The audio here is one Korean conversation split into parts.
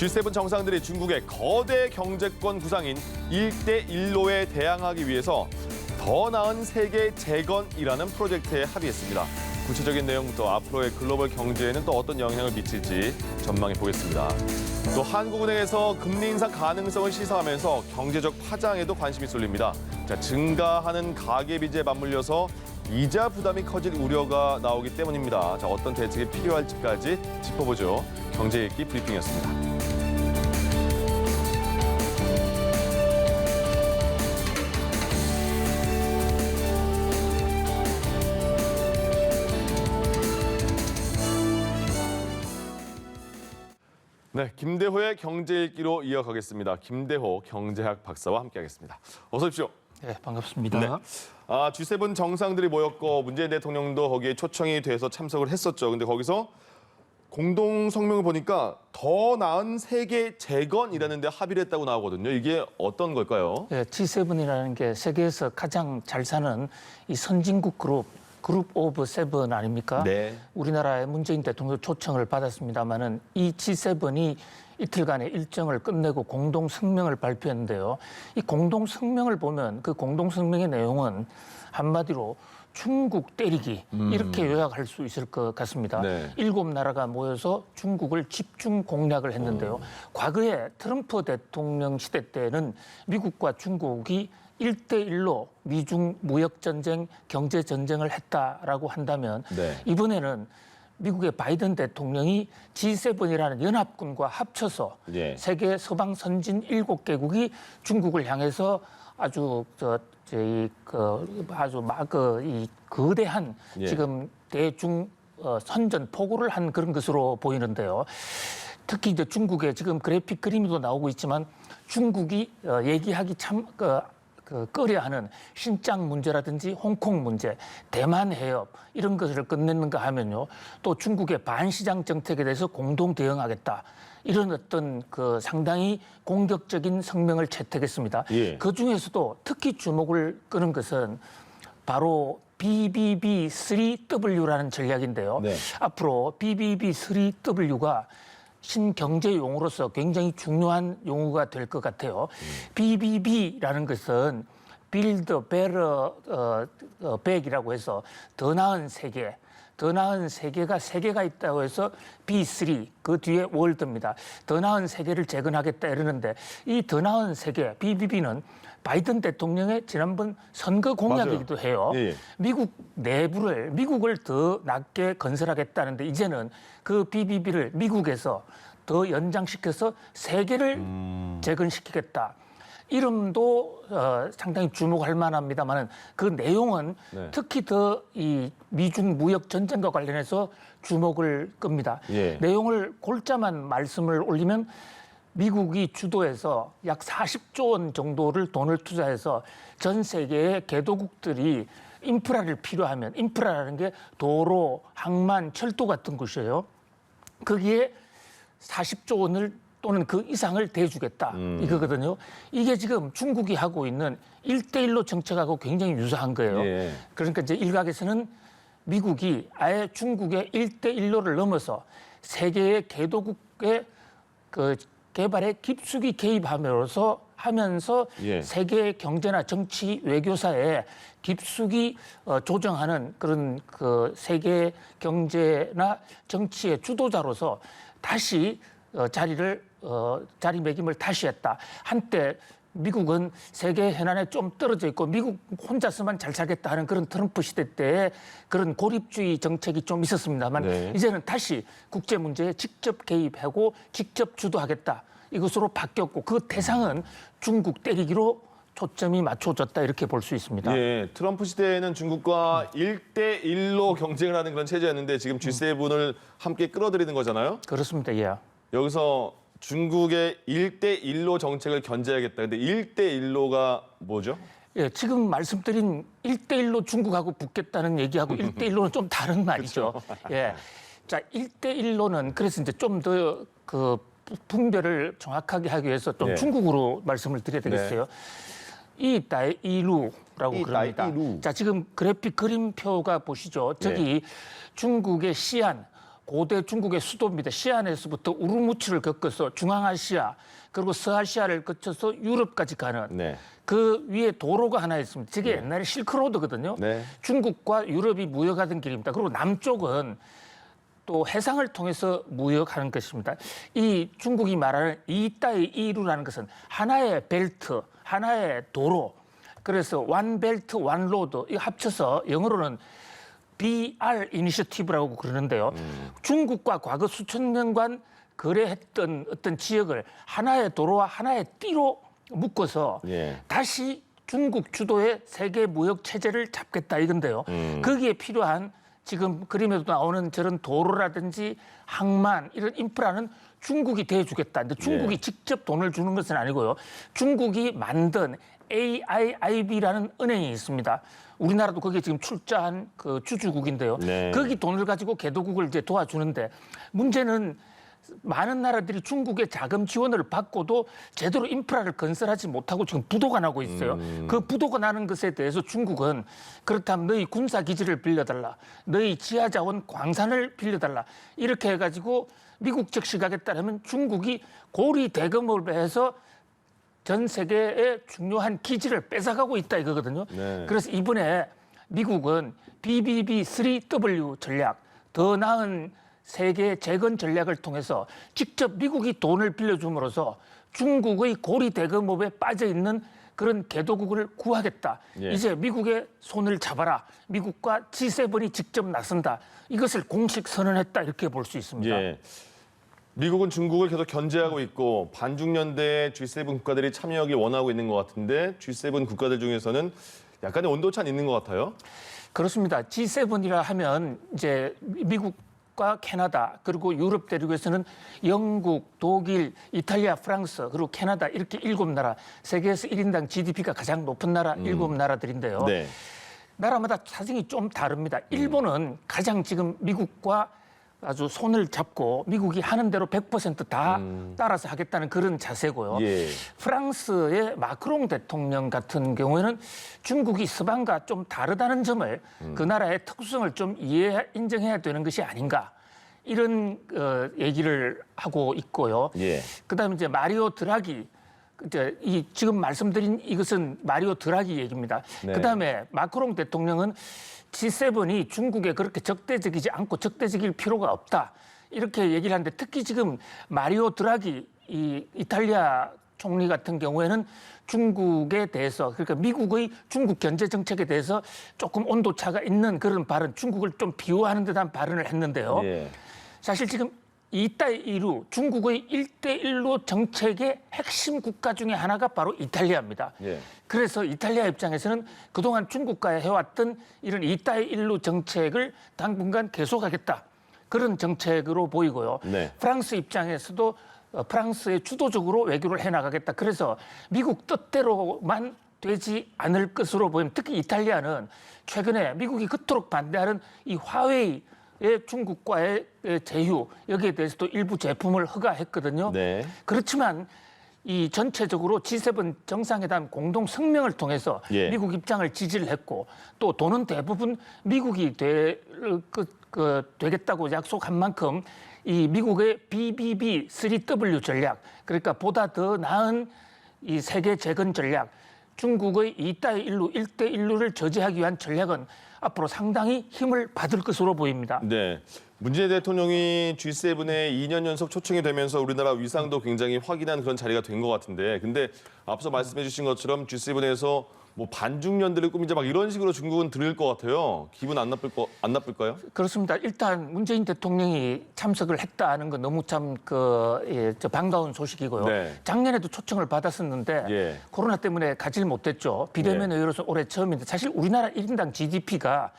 G7 정상들이 중국의 거대 경제권 구상인 1대1로에 대항하기 위해서 더 나은 세계 재건이라는 프로젝트에 합의했습니다. 구체적인 내용부터 앞으로의 글로벌 경제에는 또 어떤 영향을 미칠지 전망해 보겠습니다. 또 한국은행에서 금리 인상 가능성을 시사하면서 경제적 파장에도 관심이 쏠립니다. 자, 증가하는 가계빚에 맞물려서 이자 부담이 커질 우려가 나오기 때문입니다. 자, 어떤 대책이 필요할지까지 짚어보죠. 경제 읽기 브리핑이었습니다. 네, 김대호의 경제 읽기로 이어가겠습니다. 김대호 경제학 박사와 함께하겠습니다. 어서 오십시오. 네, 반갑습니다. 네. G7 정상들이 모였고 문재인 대통령도 거기에 초청이 돼서 참석을 했었죠. 근데 거기서 공동 성명을 보니까 더 나은 세계 재건이라는 데 합의를 했다고 나오거든요. 이게 어떤 걸까요? 네, G7이라는 게 세계에서 가장 잘 사는 이 선진국 그룹 오브 세븐 아닙니까? 네. 우리나라의 문재인 대통령 초청을 받았습니다마는 이 G7이 이틀간의 일정을 끝내고 공동 성명을 발표했는데요. 이 공동 성명을 보면 그 공동 성명의 내용은 한마디로 중국 때리기 이렇게 요약할 수 있을 것 같습니다. 네. 7나라가 모여서 중국을 집중 공략을 했는데요. 과거에 트럼프 대통령 시대 때는 미국과 중국이 1대1로 미중 무역전쟁, 경제전쟁을 했다라고 한다면 네. 이번에는 미국의 바이든 대통령이 G7이라는 연합군과 합쳐서 예. 세계 서방 선진 7개국이 중국을 향해서 아주 이 거대한 예. 지금 대중 선전 포고를 한 그런 것으로 보이는데요. 특히 이제 중국의 지금 그래픽 그림도 나오고 있지만 중국이 얘기하기 참 꺼려하는 신장 문제라든지 홍콩 문제, 대만 해협 이런 것을 끝내는가 하면요. 또 중국의 반시장 정책에 대해서 공동 대응하겠다. 이런 어떤 상당히 공격적인 성명을 채택했습니다. 예. 그중에서도 특히 주목을 끄는 것은 바로 BBB3W라는 전략인데요. 네. 앞으로 BBB3W가 신경제 용어로서 굉장히 중요한 용어가 될 것 같아요. BBB라는 것은 Build Better Back이라고 해서 더 나은 세계, 더 나은 세계가 세 개가 있다고 해서 B3, 그 뒤에 월드입니다. 더 나은 세계를 재건하겠다 이러는데 이 더 나은 세계, BBB는 바이든 대통령의 지난번 선거 공약이기도 해요. 예. 미국을 더 낮게 건설하겠다는데 이제는 그 BBB를 미국에서 더 연장시켜서 세계를 재건시키겠다. 이름도 상당히 주목할 만합니다만 그 내용은 네. 특히 더 이 미중 무역 전쟁과 관련해서 주목을 끕니다. 예. 내용을 골자만 말씀을 올리면 미국이 주도해서 약 40조 원 정도를 돈을 투자해서 전 세계의 개도국들이 인프라를 필요하면 인프라라는 게 도로, 항만, 철도 같은 것이에요. 거기에 40조 원을 또는 그 이상을 대주겠다 이거거든요. 이게 지금 중국이 하고 있는 1대1로 정책하고 굉장히 유사한 거예요. 예. 그러니까 이제 일각에서는 미국이 아예 중국의 1대1로를 넘어서 세계의 개도국의 개발에 깊숙이 개입하면서 예. 세계 경제나 정치 외교사에 깊숙이 조정하는 그런 세계 경제나 정치의 주도자로서 다시 자리매김을 다시 했다. 한때 미국은 세계 현안에 좀 떨어져 있고 미국 혼자서만 잘 살겠다 하는 그런 트럼프 시대 때의 그런 고립주의 정책이 좀 있었습니다만 네. 이제는 다시 국제 문제에 직접 개입하고 직접 주도하겠다. 이것으로 바뀌었고 그 대상은 중국 때리기로 초점이 맞춰졌다 이렇게 볼 수 있습니다. 예, 트럼프 시대에는 중국과 1대1로 경쟁을 하는 그런 체제였는데 지금 G7을 함께 끌어들이는 거잖아요. 그렇습니다. 예. 여기서 중국의 1대1로 정책을 견제하겠다. 근데 1대1로가 뭐죠? 예, 지금 말씀드린 1대1로 중국하고 붙겠다는 얘기하고 1대1로는 좀 다른 말이죠. 예. 자, 1대1로는 그래서 이제 좀 더 분별을 정확하게 하기 위해서 좀 예. 중국으로 말씀을 드려야 되겠어요. 이따이루라고 그럽니다. 이따이루. 자, 지금 그래픽 그림표가 보시죠. 저기 중국의 시안 고대 중국의 수도입니다. 시안에서부터 우르무치를 겪어서 중앙아시아 그리고 서아시아를 거쳐서 유럽까지 가는 네. 그 위에 도로가 하나 있습니다. 저게 옛날에 실크로드거든요. 네. 중국과 유럽이 무역하던 길입니다. 그리고 남쪽은 또 해상을 통해서 무역하는 것입니다. 이 중국이 말하는 이따이 이루라는 것은 하나의 벨트, 하나의 도로. 그래서 one 벨트, one 로드 이거 합쳐서 영어로는 BR 이니셔티브라고 그러는데요. 중국과 과거 수천 년간 거래했던 어떤 지역을 하나의 도로와 하나의 띠로 묶어서 예. 다시 중국 주도의 세계 무역 체제를 잡겠다 이건데요. 거기에 필요한 지금 그림에도 나오는 저런 도로라든지 항만 이런 인프라는 중국이 대주겠다. 근데 중국이 직접 돈을 주는 것은 아니고요. 중국이 만든 AIIB라는 은행이 있습니다. 우리나라도 거기에 지금 출자한 그 주주국인데요. 네. 거기 돈을 가지고 개도국을 이제 도와주는데 문제는 많은 나라들이 중국의 자금 지원을 받고도 제대로 인프라를 건설하지 못하고 지금 부도가 나고 있어요. 그 부도가 나는 것에 대해서 중국은 그렇다면 너희 군사기지를 빌려달라. 너희 지하자원 광산을 빌려달라. 이렇게 해가지고 미국 즉시 가겠다면 중국이 고리 대금을 해서 전 세계의 중요한 기지를 뺏어가고 있다 이거거든요. 네. 그래서 이번에 미국은 BBB-3W 전략, 더 나은 세계 재건 전략을 통해서 직접 미국이 돈을 빌려줌으로써 중국의 고리 대금업에 빠져 있는 그런 개도국을 구하겠다. 예. 이제 미국의 손을 잡아라. 미국과 G7이 직접 나선다. 이것을 공식 선언했다 이렇게 볼 수 있습니다. 예. 미국은 중국을 계속 견제하고 있고 반중연대에 G7 국가들이 참여하길 원하고 있는 것 같은데 G7 국가들 중에서는 약간의 온도차는 있는 것 같아요. 그렇습니다. G7이라 하면 이제 미국과 캐나다 그리고 유럽 대륙에서는 영국, 독일, 이탈리아, 프랑스 그리고 캐나다 이렇게 7나라 세계에서 1인당 GDP가 가장 높은 나라 7나라들인데요. 네. 나라마다 사정이 좀 다릅니다. 일본은 가장 지금 미국과 아주 손을 잡고 미국이 하는 대로 100%다 따라서 하겠다는 그런 자세고요. 예. 프랑스의 마크롱 대통령 같은 경우에는 중국이 서방과 좀 다르다는 점을 그 나라의 특수성을 좀 인정해야 되는 것이 아닌가. 이런 얘기를 하고 있고요. 예. 그다음에 이제 마리오 드라기 이제 이 지금 말씀드린 이것은 마리오 드라기 얘기입니다. 네. 그다음에 마크롱 대통령은 G7이 중국에 그렇게 적대적이지 않고 적대적일 필요가 없다. 이렇게 얘기를 하는데 특히 지금 마리오 드라기 이 이탈리아 총리 같은 경우에는 중국에 대해서 그러니까 미국의 중국 견제 정책에 대해서 조금 온도차가 있는 그런 발언, 중국을 좀 비호하는 듯한 발언을 했는데요. 예. 사실 지금 이따이루 중국의 1대1로 정책의 핵심 국가 중에 하나가 바로 이탈리아입니다. 예. 그래서 이탈리아 입장에서는 그동안 중국과 해왔던 이런 이따이루 정책을 당분간 계속하겠다. 그런 정책으로 보이고요. 네. 프랑스 입장에서도 프랑스에 주도적으로 외교를 해나가겠다. 그래서 미국 뜻대로만 되지 않을 것으로 보이면 특히 이탈리아는 최근에 미국이 그토록 반대하는 이 화웨이 중국과의 제휴 여기에 대해서도 일부 제품을 허가했거든요. 네. 그렇지만 이 전체적으로 G7 정상회담 공동 성명을 통해서 예. 미국 입장을 지지를 했고 또 돈은 대부분 미국이 되겠다고 약속한 만큼 이 미국의 BBB-3W 전략 그러니까 보다 더 나은 이 세계 재건 전략 중국의 이따일루 1대1루를 저지하기 위한 전략은 앞으로 상당히 힘을 받을 것으로 보입니다. 네. 문재인 대통령이 G7에 2년 연속 초청이 되면서 우리나라 위상도 굉장히 확인한 그런 자리가 된 것 같은데 근데 앞서 말씀해 주신 것처럼 G7에서 뭐 반중연대를 꾸미자 막 이런 식으로 중국은 들을 것 같아요. 기분 안 나쁠까요? 그렇습니다. 일단 문재인 대통령이 참석을 했다는 건 너무 참 반가운 소식이고요. 네. 작년에도 초청을 받았었는데 예. 코로나 때문에 가지를 못했죠. 비대면 의회로서 올해 처음인데 사실 우리나라 1인당 GDP가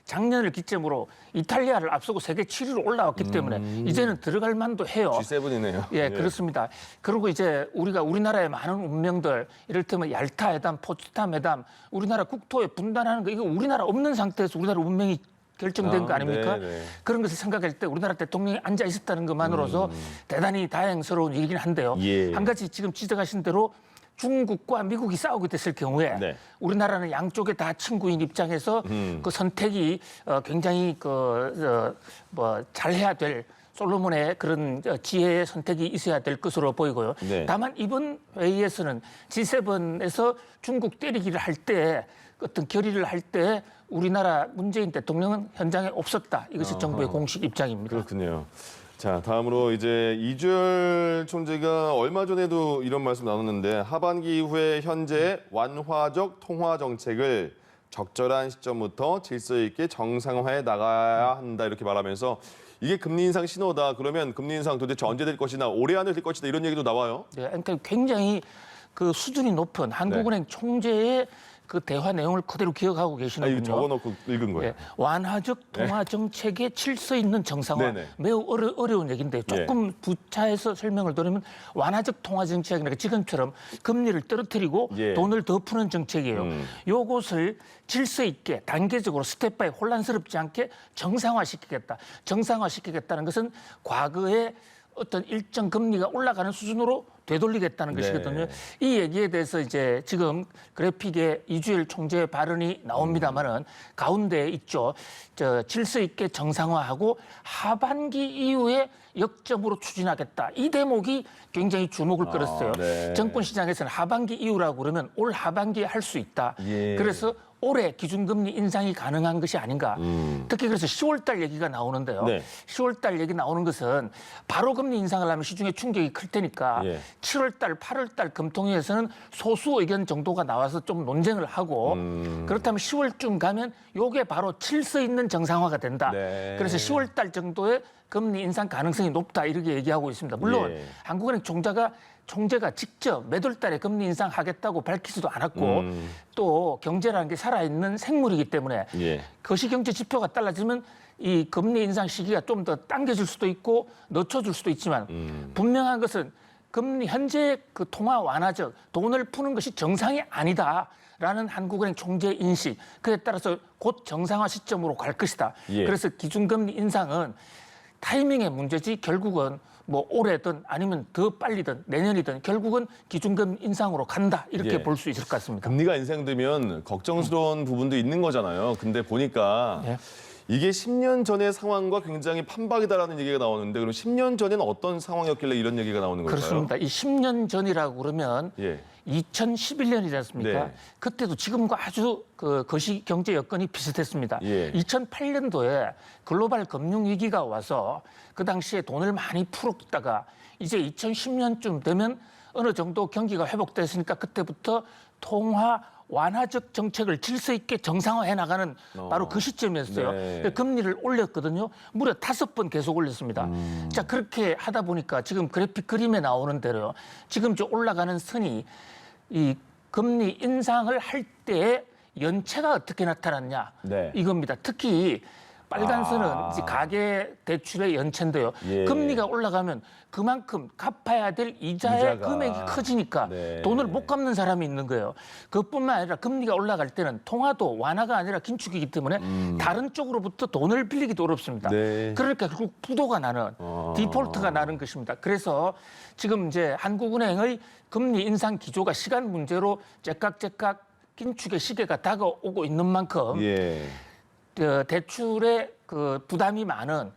작년을 기점으로 이탈리아를 앞서고 세계 7위로 올라왔기 때문에 이제는 들어갈 만도 해요. G7이네요. 예, 그렇습니다. 그리고 이제 우리나라의 많은 운명들, 이를테면 얄타 회담, 포츠담 회담, 우리나라 국토에 분단하는 거 이거 우리나라 없는 상태에서 우리나라 운명이 결정된 거 아닙니까? 네. 그런 것을 생각할 때 우리나라 대통령이 앉아 있었다는 것만으로서 대단히 다행스러운 일이긴 한데요. 예. 한 가지 지금 지적하신 대로 중국과 미국이 싸우게 됐을 경우에 네. 우리나라는 양쪽에 다 친구인 입장에서 그 선택이 굉장히 뭐 잘해야 될 솔로몬의 그런 지혜의 선택이 있어야 될 것으로 보이고요. 네. 다만 이번 회의에서는 G7에서 중국 때리기를 할 때 어떤 결의를 할 때 우리나라 문재인 대통령은 현장에 없었다. 이것이 정부의 공식 입장입니다. 그렇군요. 자, 다음으로 이제 이주열 총재가 얼마 전에도 이런 말씀 나눴는데 하반기 이후에 현재 완화적 통화 정책을 적절한 시점부터 질서 있게 정상화해 나가야 한다 이렇게 말하면서 이게 금리 인상 신호다. 그러면 금리 인상 도대체 언제 될 것이나 올해 안에 될 것이다 이런 얘기도 나와요. 네, 그러니까 굉장히 그 수준이 높은 한국은행 총재의 그 대화 내용을 그대로 기억하고 이거 계시는군요. 적어놓고 읽은 거예요. 네, 완화적 통화 정책의 질서 있는 정상화 네네. 매우 어려운 얘기인데 조금 부차해서 설명을 드리면 완화적 통화 정책이니까 지금처럼 금리를 떨어뜨리고 예. 돈을 더 푸는 정책이에요. 요것을 질서 있게 단계적으로 스텝 바이 혼란스럽지 않게 정상화시키겠다. 정상화시키겠다는 것은 과거에 어떤 일정 금리가 올라가는 수준으로 되돌리겠다는 것이거든요. 이 얘기에 대해서 이제 지금 그래픽에 이주열 총재의 발언이 나옵니다만은 가운데에 있죠. 질서 있게 정상화하고 하반기 이후에 역점으로 추진하겠다. 이 대목이 굉장히 주목을 끌었어요. 네. 정권 시장에서는 하반기 이후라고 그러면 올 하반기에 할 수 있다. 예. 그래서 올해 기준금리 인상이 가능한 것이 아닌가. 특히 그래서 10월 달 얘기가 나오는데요. 네. 10월 달 얘기 나오는 것은 바로 금리 인상을 하면 시중에 충격이 클 테니까 예. 7월 달, 8월 달 금통위에서는 소수 의견 정도가 나와서 좀 논쟁을 하고 그렇다면 10월쯤 가면 요게 바로 질서 있는 정상화가 된다. 네. 그래서 10월 달 정도에 금리 인상 가능성이 높다 이렇게 얘기하고 있습니다. 물론 예. 한국은행 총재가 직접 매달 달에 금리 인상하겠다고 밝히지도 않았고 또 경제라는 게 살아있는 생물이기 때문에 예. 거시경제 지표가 달라지면 이 금리 인상 시기가 좀 더 당겨질 수도 있고 늦춰질 수도 있지만 분명한 것은 금리 현재 그 통화 완화적 돈을 푸는 것이 정상이 아니다라는 한국은행 총재 인식 그에 따라서 곧 정상화 시점으로 갈 것이다. 예. 그래서 기준금리 인상은 타이밍의 문제지 결국은 뭐 올해든 아니면 더 빨리든 내년이든 결국은 기준금리 인상으로 간다 이렇게 예. 볼 수 있을 것 같습니다. 금리가 인상되면 걱정스러운 부분도 있는 거잖아요. 근데 보니까 예. 이게 10년 전의 상황과 굉장히 판박이다라는 얘기가 나오는데 그럼 10년 전에는 어떤 상황이었길래 이런 얘기가 나오는 걸까요? 그렇습니다. 이 10년 전이라고 그러면 예. 2011년이지 않습니까? 네. 그때도 지금과 아주 그 거시 경제 여건이 비슷했습니다. 예. 2008년도에 글로벌 금융 위기가 와서 그 당시에 돈을 많이 풀었다가 이제 2010년쯤 되면 어느 정도 경기가 회복됐으니까 그때부터 통화 완화적 정책을 질서 있게 정상화해 나가는 바로 그 시점이었어요. 네. 금리를 올렸거든요. 무려 5번 계속 올렸습니다. 자, 그렇게 하다 보니까 지금 그래픽 그림에 나오는 대로요. 지금 저 올라가는 선이 이 금리 인상을 할 때의 연체가 어떻게 나타났냐 네. 이겁니다. 특히 빨간 선은 이제 가계 대출의 연체인데요. 예. 금리가 올라가면 그만큼 갚아야 될 이자의 이자가. 금액이 커지니까 네. 돈을 못 갚는 사람이 있는 거예요. 그것뿐만 아니라 금리가 올라갈 때는 통화도 완화가 아니라 긴축이기 때문에 다른 쪽으로부터 돈을 빌리기도 어렵습니다. 네. 그러니까 결국 부도가 나는 디폴트가 나는 것입니다. 그래서 지금 이제 한국은행의 금리 인상 기조가 시간 문제로 제깍제깍 긴축의 시계가 다가오고 있는 만큼 예. 대출에 그 부담이 많은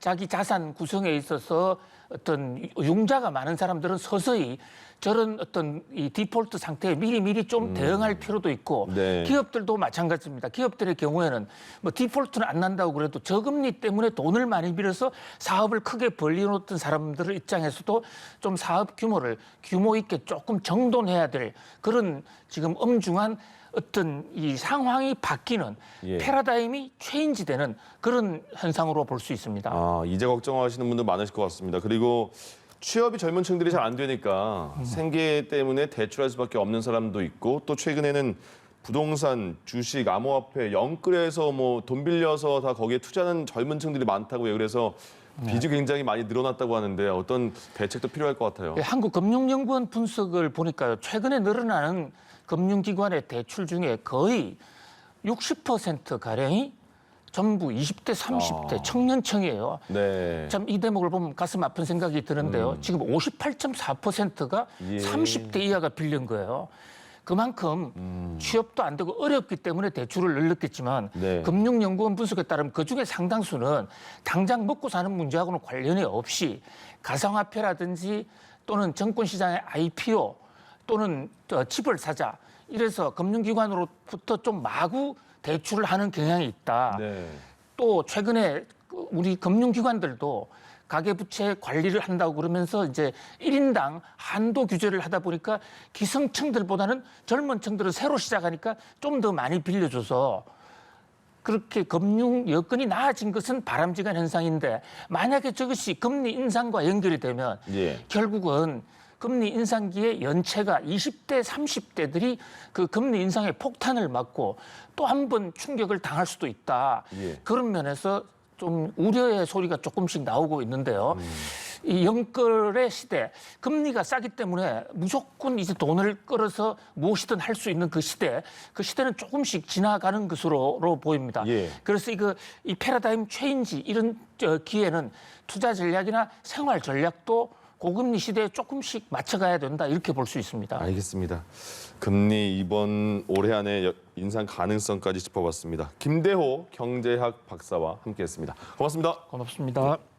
자기 자산 구성에 있어서 어떤 융자가 많은 사람들은 서서히 저런 어떤 이 디폴트 상태에 미리 좀 대응할 필요도 있고 네. 기업들도 마찬가지입니다. 기업들의 경우에는 뭐 디폴트는 안 난다고 그래도 저금리 때문에 돈을 많이 빌려서 사업을 크게 벌려놓던 사람들 입장에서도 좀 사업 규모를 규모 있게 조금 정돈해야 될 그런 지금 엄중한 어떤 이 상황이 바뀌는 예. 패러다임이 체인지되는 그런 현상으로 볼 수 있습니다. 이제 걱정하시는 분들 많으실 것 같습니다. 그리고 취업이 젊은 층들이 잘 안 되니까 생계 때문에 대출할 수밖에 없는 사람도 있고 또 최근에는 부동산, 주식, 암호화폐, 영끌에서 뭐 돈 빌려서 다 거기에 투자하는 젊은 층들이 많다고요. 그래서 빚이 굉장히 많이 늘어났다고 하는데 어떤 대책도 필요할 것 같아요. 한국금융연구원 분석을 보니까요. 최근에 늘어나는 금융기관의 대출 중에 거의 60%가량이 전부 20대, 30대 청년층이에요. 네. 참 이 대목을 보면 가슴 아픈 생각이 드는데요. 지금 58.4%가 예. 30대 이하가 빌린 거예요. 그만큼 취업도 안 되고 어렵기 때문에 대출을 늘렸겠지만 네. 금융연구원 분석에 따르면 그중에 상당수는 당장 먹고 사는 문제하고는 관련이 없이 가상화폐라든지 또는 정권시장의 IPO 또는 집을 사자 이래서 금융기관으로부터 좀 마구 대출을 하는 경향이 있다. 네. 또 최근에 우리 금융기관들도 가계부채 관리를 한다고 그러면서 이제 1인당 한도 규제를 하다 보니까 기성층들보다는 젊은 층들은 새로 시작하니까 좀 더 많이 빌려줘서 그렇게 금융 여건이 나아진 것은 바람직한 현상인데 만약에 저것이 금리 인상과 연결이 되면 예. 결국은 금리 인상기에 연체가 20대, 30대들이 그 금리 인상의 폭탄을 맞고 또 한 번 충격을 당할 수도 있다. 예. 그런 면에서 좀 우려의 소리가 조금씩 나오고 있는데요. 이 영끌의 시대, 금리가 싸기 때문에 무조건 이제 돈을 끌어서 무엇이든 할 수 있는 그 시대는 조금씩 지나가는 것으로 보입니다. 예. 그래서 이 패러다임 체인지 이런 기회는 투자 전략이나 생활 전략도 고금리 시대에 조금씩 맞춰가야 된다 이렇게 볼 수 있습니다. 알겠습니다. 금리 이번 올해 안에 인상 가능성까지 짚어봤습니다. 김대호 경제학 박사와 함께했습니다. 고맙습니다. 고맙습니다.